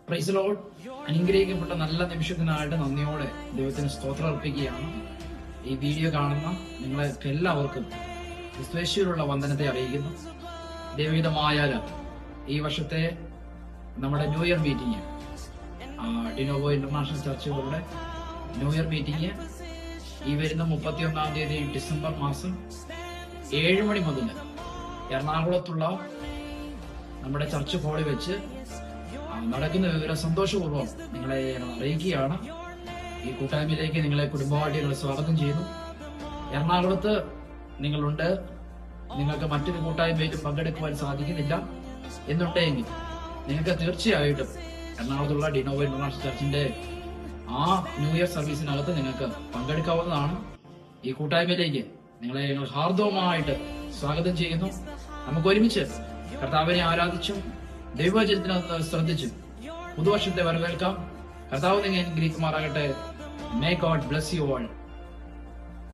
Praise Lord. അനുഗ്രഹിക്കപ്പെട്ട നല്ല നിമിഷത്തിനായിട്ട് നന്ദിയോടെ ദൈവത്തിന് സ്തോത്രം അർപ്പിക്കുകയാണ്. ഈ വീഡിയോ കാണുന്ന നിങ്ങളെ എല്ലാവർക്കും ക്രിസ്തുയേശുവിലുള്ള വന്ദനത്തെ അറിയിക്കുന്നു. ദൈവഹിതമായാൽ ഈ വർഷത്തെ നമ്മുടെ new year meeting, De Novo international ചർച്ചുകളുടെ ന്യൂ ഇയർ മീറ്റിംഗ് ഈ വരുന്ന 31-ാം തീയതി ഡിസംബർ മാസം 7 മണി മുതൽ എറണാകുളത്തുള്ള നമ്മുടെ ചർച്ച് ഹാളിൽ വെച്ച് നടക്കുന്ന വിവരം സന്തോഷപൂർവ്വം നിങ്ങളെ അറിയിക്കുകയാണ്. ഈ കൂട്ടായ്മയിലേക്ക് നിങ്ങളെ കുടുംബമായിട്ട് സ്വാഗതം ചെയ്യുന്നു. എറണാകുളത്ത് നിങ്ങളുണ്ട്, നിങ്ങൾക്ക് മറ്റൊരു കൂട്ടായ്മയിലും പങ്കെടുക്കുവാൻ സാധിക്കുന്നില്ല എന്നുണ്ടെങ്കിൽ നിങ്ങൾക്ക് തീർച്ചയായിട്ടും എറണാകുളത്തുള്ള ഡിനോവോ ഇന്റർനാഷണൽ ചർച്ചിന്റെ ആ ന്യൂ ഇയർ സർവീസിനകത്ത് നിങ്ങൾക്ക് പങ്കെടുക്കാവുന്നതാണ്. ഈ കൂട്ടായ്മയിലേക്ക് നിങ്ങളെ ഞങ്ങൾ ഹാർദവമായിട്ട് സ്വാഗതം ചെയ്യുന്നു. നമുക്ക് ഒരുമിച്ച് കർത്താവിനെ ആരാധിച്ചും ദൈവവചനത്തിനകത്ത് ശ്രദ്ധിച്ചും പുതുവർഷത്തെ വരവേൽക്കാം. കർത്താവ് നിങ്ങൾ അനുഗ്രഹിക്കുമാറാകട്ടെ. May God bless you all.